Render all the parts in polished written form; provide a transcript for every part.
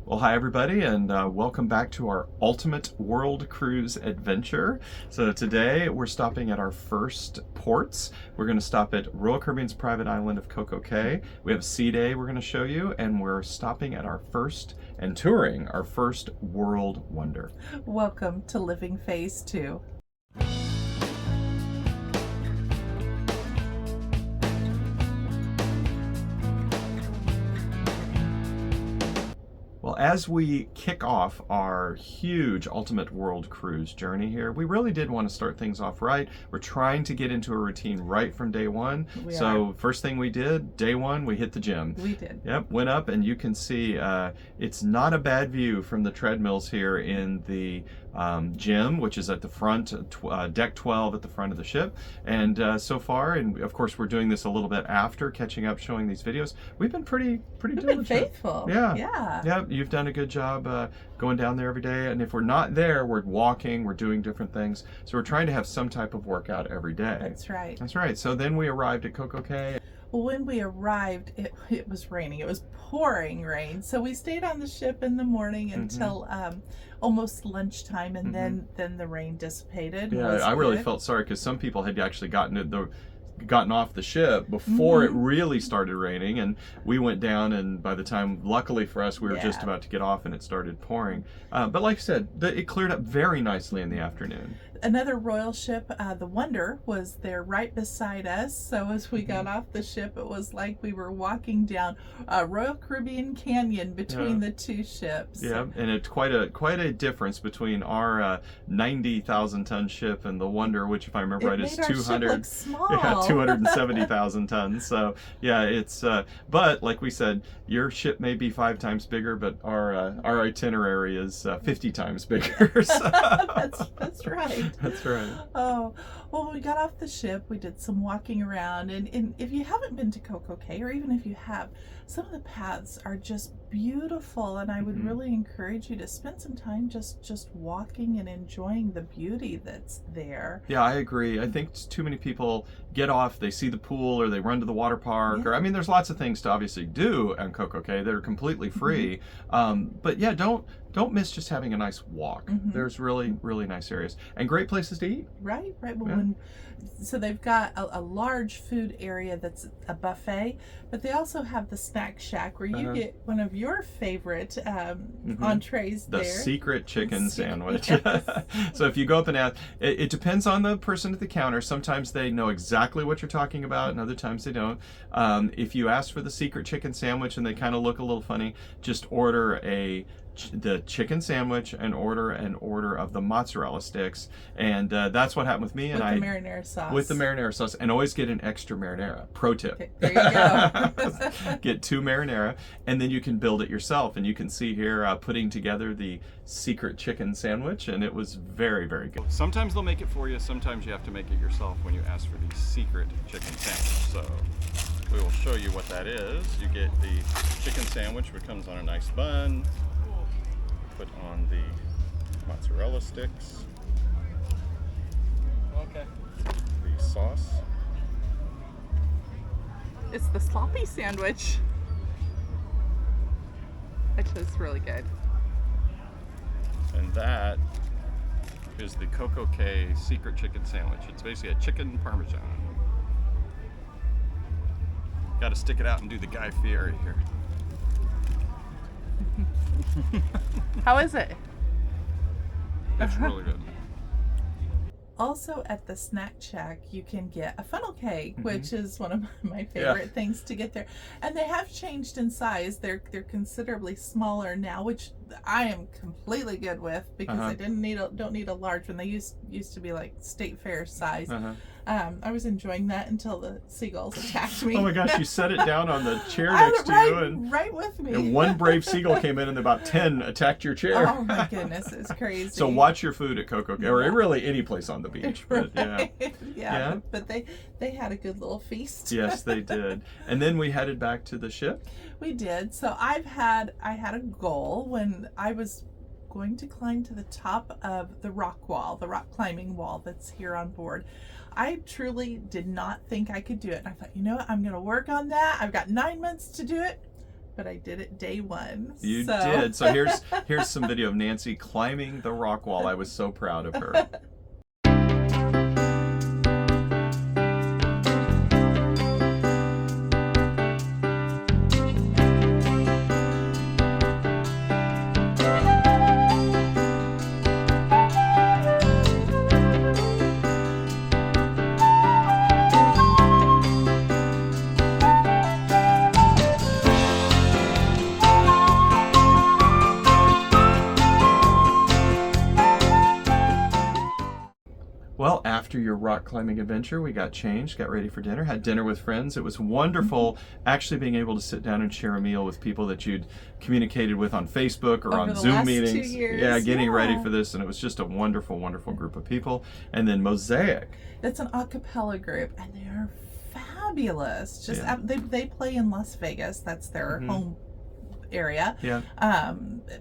Well, hi everybody, and welcome back to our ultimate world cruise adventure. So today we're stopping at our first ports. We're going to stop at Royal Caribbean's private island of Coco Cay. We have Sea Day we're going to show you, and we're stopping at our first and touring our first World Wonder. Welcome to Living Phase 2. Well, as we kick off our huge Ultimate World Cruise journey here, we really did want to start things off right. We're trying to get into a routine right from day one. First thing we did, day one, we hit the gym. We did. Yep, went up, and you can see it's not a bad view from the treadmills here in the gym, which is at the front, deck 12 at the front of the ship. And so far, and of course we're doing this a little bit after catching up, showing these videos, we've been pretty diligent. Been faithful. Yeah, you've done a good job going down there every day, and if we're not there, we're walking, we're doing different things. So we're trying to have some type of workout every day. That's right. That's right. So then we arrived at Coco Cay. Well, when we arrived, it was raining. It was pouring rain. So we stayed on the ship in the morning until almost lunchtime, and then the rain dissipated. Yeah, I really felt sorry because some people had actually gotten off the ship before it really started raining, and we went down, and by the time, luckily for us, we were just about to get off and it started pouring. But like I said, it cleared up very nicely in the afternoon. Another royal ship, the Wonder, was there right beside us. So as we got off the ship, it was like we were walking down Royal Caribbean Canyon between the two ships. Yeah, and it's quite a difference between our 90,000 ton ship and the Wonder, which, if I remember right, is 270,000 tons. So yeah, it's but like we said, your ship may be 5 times bigger, but our itinerary is 50 times bigger. So. That's right. That's right. Oh, well, when we got off the ship, we did some walking around, and if you haven't been to Coco Cay, or even if you have, some of the paths are just beautiful, and I would really encourage you to spend some time just walking and enjoying the beauty that's there. Yeah, I agree. I think too many people get off, they see the pool, or they run to the water park, or I mean, there's lots of things to obviously do on Coco Cay that are completely free. But yeah, don't miss just having a nice walk. There's really nice areas and great places to eat. Right. Well, so they've got a large food area that's a buffet, but they also have the snack shack where you get one of your favorite entrees there. The secret chicken sandwich. Yes. So if you go up and ask, it depends on the person at the counter. Sometimes they know exactly what you're talking about, and other times they don't. If you ask for the secret chicken sandwich and they kind of look a little funny, just order the chicken sandwich and order an order of the mozzarella sticks, and that's what happened with me. With the marinara sauce. With the marinara sauce, and always get an extra marinara. Pro tip. Okay, there you go. Get 2 marinara, and then you can build it yourself. And you can see here putting together the secret chicken sandwich, and it was very good. Sometimes they'll make it for you. Sometimes you have to make it yourself when you ask for the secret chicken sandwich. So we will show you what that is. You get the chicken sandwich, which comes on a nice bun. Put on the mozzarella sticks. Okay. The sauce. It's the sloppy sandwich, which is really good. And that is the Coco Cay secret chicken sandwich. It's basically a chicken parmesan. Got to stick it out and do the Guy Fieri here. How is it? It's really good. Also at the snack shack, you can get a funnel cake, which is one of my favorite things to get there. And they have changed in size. They're considerably smaller now, which I am completely good with because I don't need a large one. They used to be like state fair size. I was enjoying that until the seagulls attacked me. Oh my gosh, you set it down on the chair next to you, and right with me. And one brave seagull came in, and about 10 attacked your chair. Oh my goodness, it's crazy. So watch your food at Coco Cay, or really any place on the beach. But yeah. But they had a good little feast. Yes, they did. And then we headed back to the ship. We did. So I had a goal when I was going to climb to the top of the rock climbing wall that's here on board. I truly did not think I could do it. And I thought, you know what, I'm going to work on that. I've got 9 months to do it. but I did it day one. You did. So here's some video of Nancy climbing the rock wall. I was so proud of her. Well, after your rock climbing adventure, we got changed, got ready for dinner, had dinner with friends. It was wonderful actually being able to sit down and share a meal with people that you'd communicated with on Facebook or Over on the Zoom last meetings. 2 years. Yeah, getting ready Yeah. for this, and it was just a wonderful, wonderful group of people. And then Mosaic. It's an a cappella group, and they are fabulous. Just Yeah. they play in Las Vegas. That's their home area. Yeah.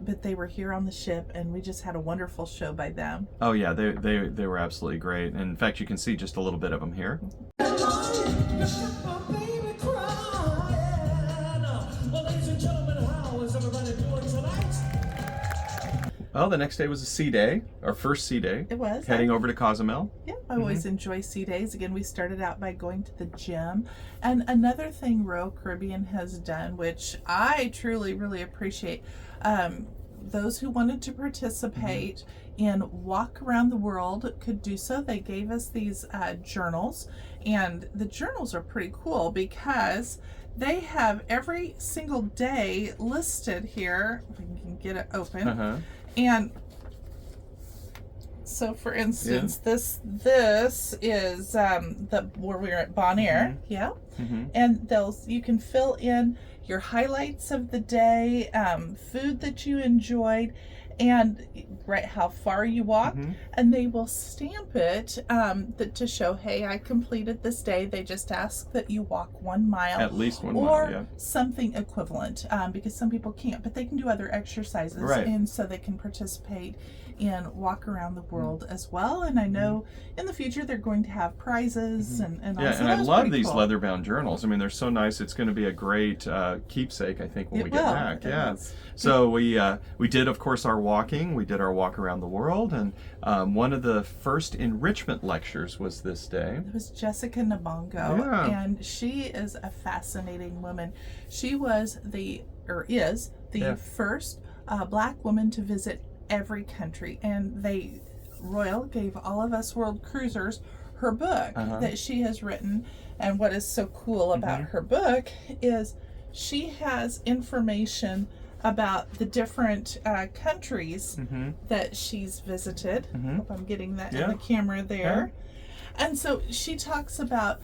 But they were here on the ship, and we just had a wonderful show by them. Oh yeah, they were absolutely great. And in fact, you can see just a little bit of them here. Well, the next day was a sea day, our first sea day. It was. Heading over to Cozumel. Yeah, I always enjoy sea days. Again, we started out by going to the gym. And another thing Royal Caribbean has done, which I truly, really appreciate, those who wanted to participate in Walk Around the World could do so. They gave us these journals, and the journals are pretty cool because they have every single day listed here. If we can get it open. And so, for instance, this is the where we were at Bonaire, and you can fill in your highlights of the day, food that you enjoyed, and how far you walked, and they will stamp it to show, hey, I completed this day. They just ask that you walk 1 mile, At least 1 mile, or something equivalent, because some people can't, but they can do other exercises, and so they can participate in Walk Around the World as well. And I know in the future they're going to have prizes and all. Yeah, So and I that was love pretty these cool. leather-bound journals. I mean, they're so nice. It's going to be a great keepsake, I think, when we get back. Yeah. So we did, of course, our walking. We did our walk around the world, and one of the first enrichment lectures was this day. It was Jessica Nabongo, and she is a fascinating woman. She was is the first Black woman to visit every country, and Royal gave all of us world cruisers her book that she has written. And what is so cool about her book is she has information about the different countries that she's visited. Hope I'm getting that in the camera there. And so she talks about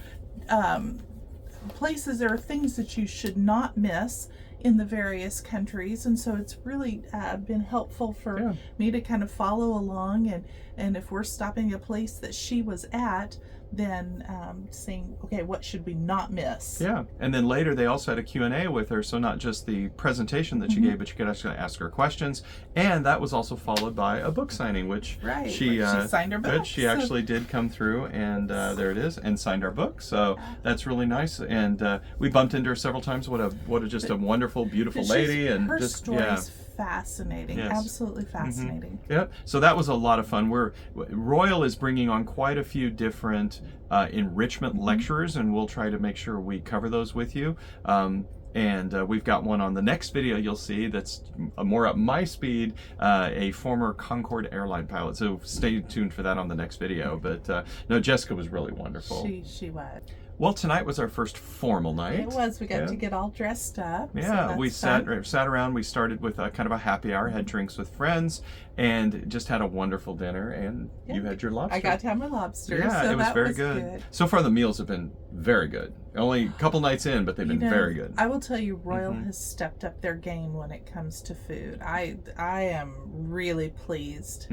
places or things that you should not miss in the various countries, and so it's really been helpful for me to kind of follow along, and if we're stopping a place that she was at, then saying, okay, what should we not miss? Yeah, and then later they also had a Q&A with her, so not just the presentation that she gave, but you could actually ask her questions, and that was also followed by a book signing, which she signed her book. She actually did come through, and there it is, and signed our book, so that's really nice. And we bumped into her several times. What a just a wonderful, beautiful lady, and her just story's fascinating, absolutely fascinating. Yep. So that was a lot of fun. Royal is bringing on quite a few different enrichment lecturers, and we'll try to make sure we cover those with you. And we've got one on the next video you'll see that's more up my speed, a former Concorde airline pilot. So stay tuned for that on the next video. But no, Jessica was really wonderful. She was. Well, tonight was our first formal night. It was. We got to get all dressed up. Yeah, so we sat around. We started with kind of a happy hour, had drinks with friends, and just had a wonderful dinner. And you had your lobster. I got to have my lobster. Yeah, so it was that very good. So far, the meals have been very good. Only a couple nights in, but they've been very good. I will tell you, Royal has stepped up their game when it comes to food. I am really pleased.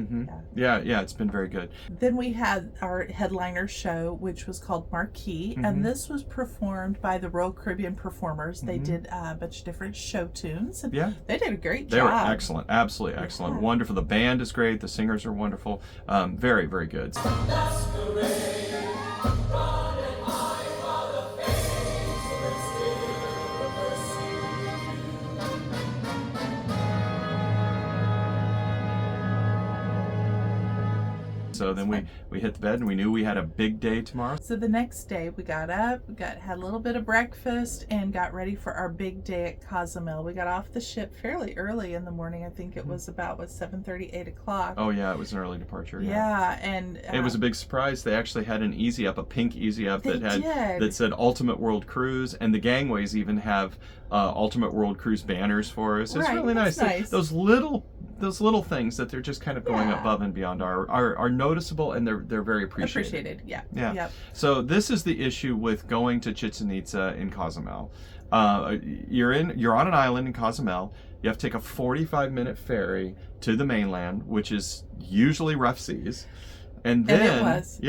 Yeah, it's been very good. Then we had our headliner show, which was called Marquee, and this was performed by the Royal Caribbean Performers. They did a bunch of different show tunes. And they did a great job. They were excellent, absolutely excellent, wonderful. The band is great. The singers are wonderful. Very, very good. so then we hit the bed, and we knew we had a big day tomorrow. So the next day we got up, had a little bit of breakfast, and got ready for our big day at Cozumel. We got off the ship fairly early in the morning. I think it was about 7:30, 8 o'clock. Oh yeah, it was an early departure. Yeah, and it was a big surprise. They actually had an easy up, a pink easy up that said Ultimate World Cruise, and the gangways even have Ultimate World Cruise banners for us. It's really nice. Those little things that they're just kind of going above and beyond are noticeable, and they're very appreciated. Yeah. Yep. So this is the issue with going to Chichen Itza in Cozumel. You're on an island in Cozumel. You have to take a 45-minute ferry to the mainland, which is usually rough seas. And then it was.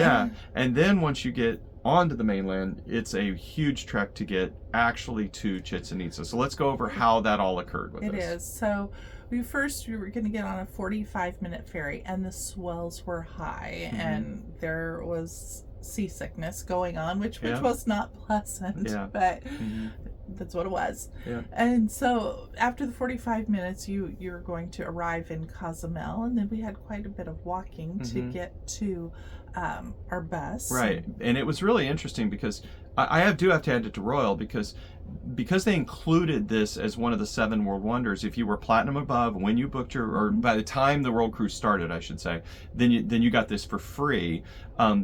And then once you get onto the mainland, it's a huge trek to get actually to Chichen Itza. So let's go over how that all occurred with us. It is. So we were going to get on a 45-minute ferry, and the swells were high, and there was seasickness going on, which was not pleasant, but that's what it was. And so after the 45 minutes, you're going to arrive in Cozumel, and then we had quite a bit of walking to get to our bus. Right, and it was really interesting because I do have to add it to Royal because they included this as one of the 7 World Wonders. If you were Platinum above when you booked or by the time the World Cruise started, I should say, then you got this for free.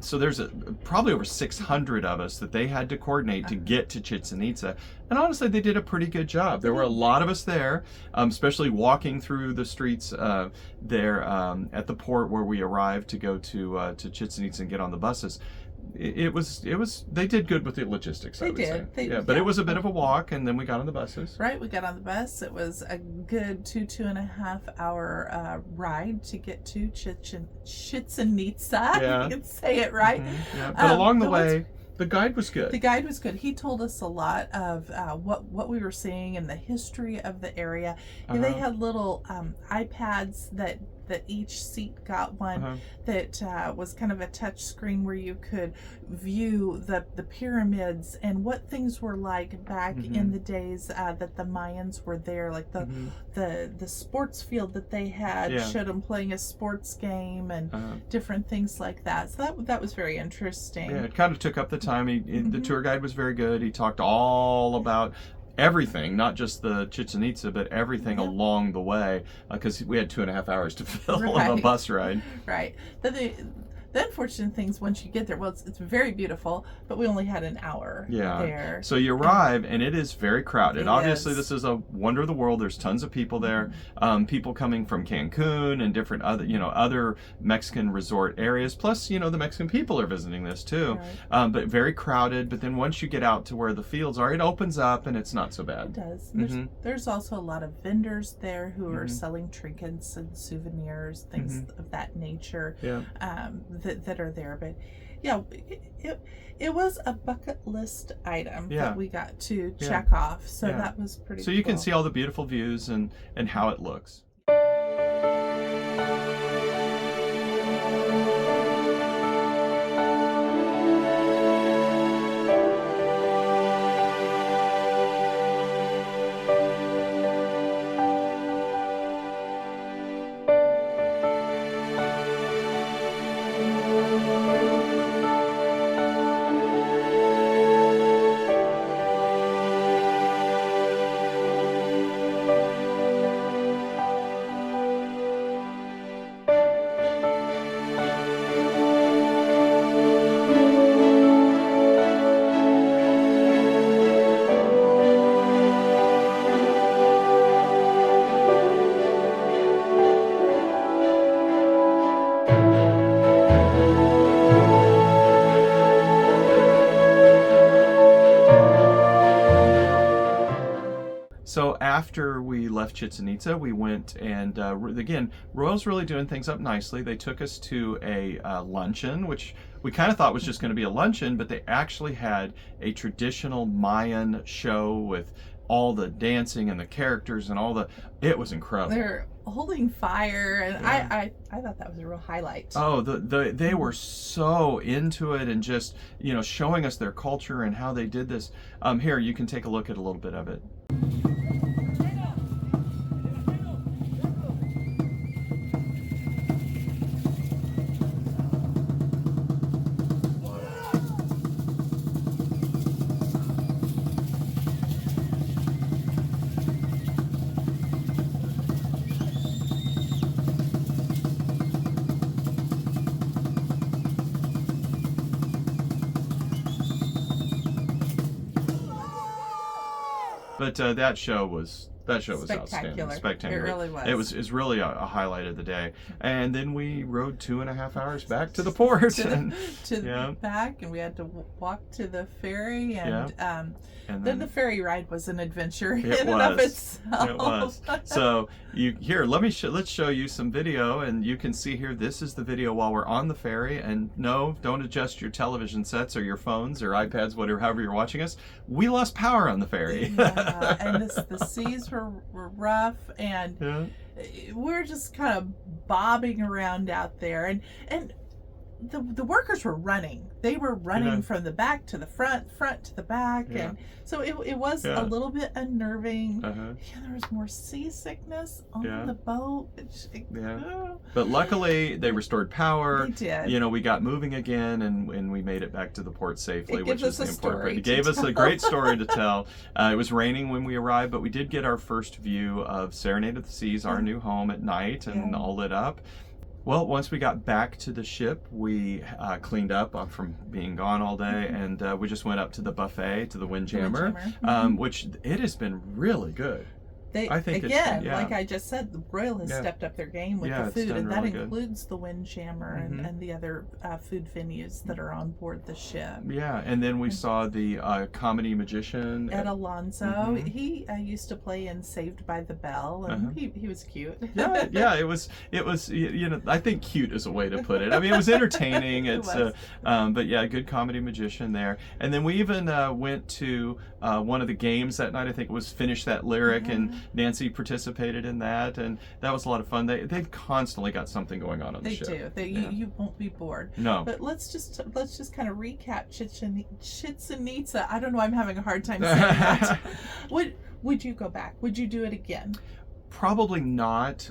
So there's probably over 600 of us that they had to coordinate to get to Chichen Itza. And honestly, they did a pretty good job. There were a lot of us there, especially walking through the streets there at the port where we arrived to go to Chichen Itza and get on the buses. It was they did good with the logistics. I would say. But it was a bit of a walk, and then we got on the buses. Right, we got on the bus. It was a good 2.5 hour ride to get to Chichen Itza. You can say it right. But along the way, the guide was good. The guide was good. He told us a lot of what we were seeing and the history of the area. And they had little iPads that each seat got one that was kind of a touch screen where you could view the pyramids and what things were like back in the days that the Mayans were there, like the sports field that they had showed them playing a sports game and different things like that. So that was very interesting. Yeah, it kind of took up the time. The tour guide was very good. He talked all about everything, not just the Chichen Itza, but everything along the way, because we had 2.5 hours to fill on a bus ride. Right. The unfortunate things once you get there, it's very beautiful, but we only had an hour there. So you arrive, and it is very crowded. Obviously, this is a wonder of the world. There's tons of people there. People coming from Cancun and different other Mexican resort areas. Plus, the Mexican people are visiting this too. Right. But very crowded. But then once you get out to where the fields are, it opens up, and it's not so bad. It does. There's also a lot of vendors there who are selling trinkets and souvenirs, things of that nature. That are there, but it was a bucket list item that we got to check off, so that was pretty cool. So you can see all the beautiful views and how it looks. So after we left Chichen Itza, we went and again, Royal's really doing things up nicely. They took us to a luncheon, which we kind of thought was just going to be a luncheon, but they actually had a traditional Mayan show with all the dancing and the characters and it was incredible. They're holding fire, and I thought that was a real highlight. Oh, they were so into it and just showing us their culture and how they did this. Here, you can take a look at a little bit of it. But that show was outstanding, spectacular. It really was. It was really a highlight of the day. And then we rode 2.5 hours back to the port. Back, and we had to walk to the ferry, and then the ferry ride was an adventure in and of itself. It was. So let's show you some video, and you can see here. This is the video while we're on the ferry. And no, don't adjust your television sets or your phones or iPads, whatever, however you're watching us. We lost power on the ferry. Yeah, and the seas were rough, and we're just kind of bobbing around out there, and the workers were running. They were running from the back to the front to the back, and so it was a little bit unnerving. There was more seasickness on the boat. But luckily they restored power. They did. You know, we got moving again, and we made it back to the port safely, which is the important part. It gave us a great story to tell. It was raining when we arrived, but we did get our first view of Serenade of the Seas, our new home at night, and all lit up. Well, once we got back to the ship, we cleaned up from being gone all day, and we just went up to the buffet, to the Windjammer, which it has been really good. I think again, like I just said, the Royal has stepped up their game with the food, and that includes the Windjammer and the other food venues that are on board the ship. Yeah, and then we saw the comedy magician Ed Alonso. He used to play in Saved by the Bell, and he was cute. It was you know, I think cute is a way to put it. I mean, it was entertaining. But yeah, good comedy magician there. And then we even went to one of the games that night. I think it was Finish That Lyric, and Nancy participated in that, and that was a lot of fun. They've constantly got something going on the ship. They do. You won't be bored. No. But let's just kind of recap Chichen Itza. I don't know. I'm having a hard time saying that. Would you go back? Would you do it again? Probably not.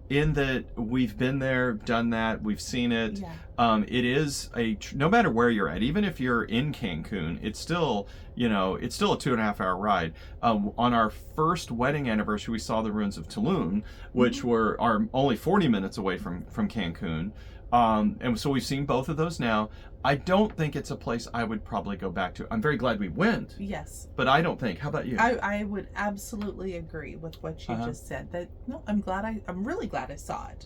In that we've been there, done that, we've seen it. It is no matter where you're at, even if you're in Cancun, it's still a 2.5 hour ride. On our first wedding anniversary, we saw the ruins of Tulum, which are only 40 minutes away from Cancun. And so we've seen both of those now. I don't think it's a place I would probably go back to. I'm very glad we went. Yes. But I don't think. How about you? I would absolutely agree with what you just said. I'm really glad I saw it.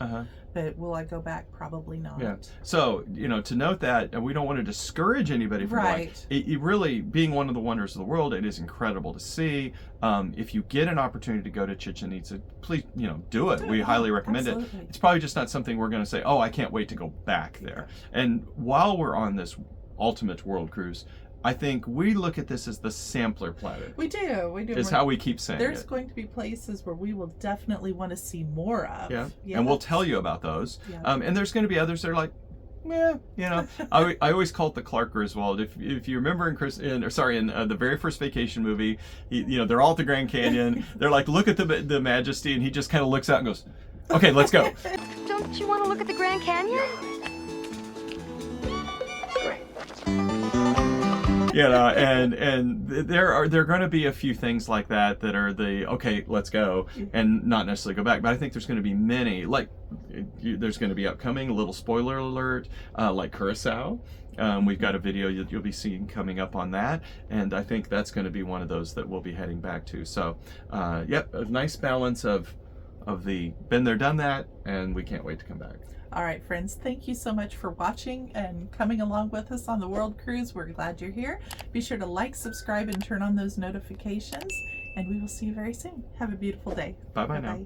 But will I go back? Probably not. Yeah. So, to note that, we don't want to discourage anybody from going. It really, being one of the wonders of the world, it is incredible to see. If you get an opportunity to go to Chichen Itza, please, do it. We highly recommend it. It's probably just not something we're going to say, oh, I can't wait to go back there. And while we're on this ultimate world cruise, I think we look at this as the sampler planet. We do. Is how we keep saying There's going to be places where we will definitely want to see more of. Yeah. And we'll tell you about those. And there's going to be others that are like, I always call it the Clark Griswold. If you remember in the very first vacation movie, they're all at the Grand Canyon. They're like, look at the majesty, and he just kind of looks out and goes, okay, let's go. Don't you want to look at the Grand Canyon? And there are going to be a few things like that are okay, let's go, and not necessarily go back. But I think there's going to be many, like there's going to be upcoming, a little spoiler alert, like Curacao. We've got a video you'll be seeing coming up on that, and I think that's going to be one of those that we'll be heading back to. So, a nice balance of the been there, done that, and we can't wait to come back. All right, friends, thank you so much for watching and coming along with us on the World Cruise. We're glad you're here. Be sure to like, subscribe, and turn on those notifications, and we will see you very soon. Have a beautiful day. Bye-bye now.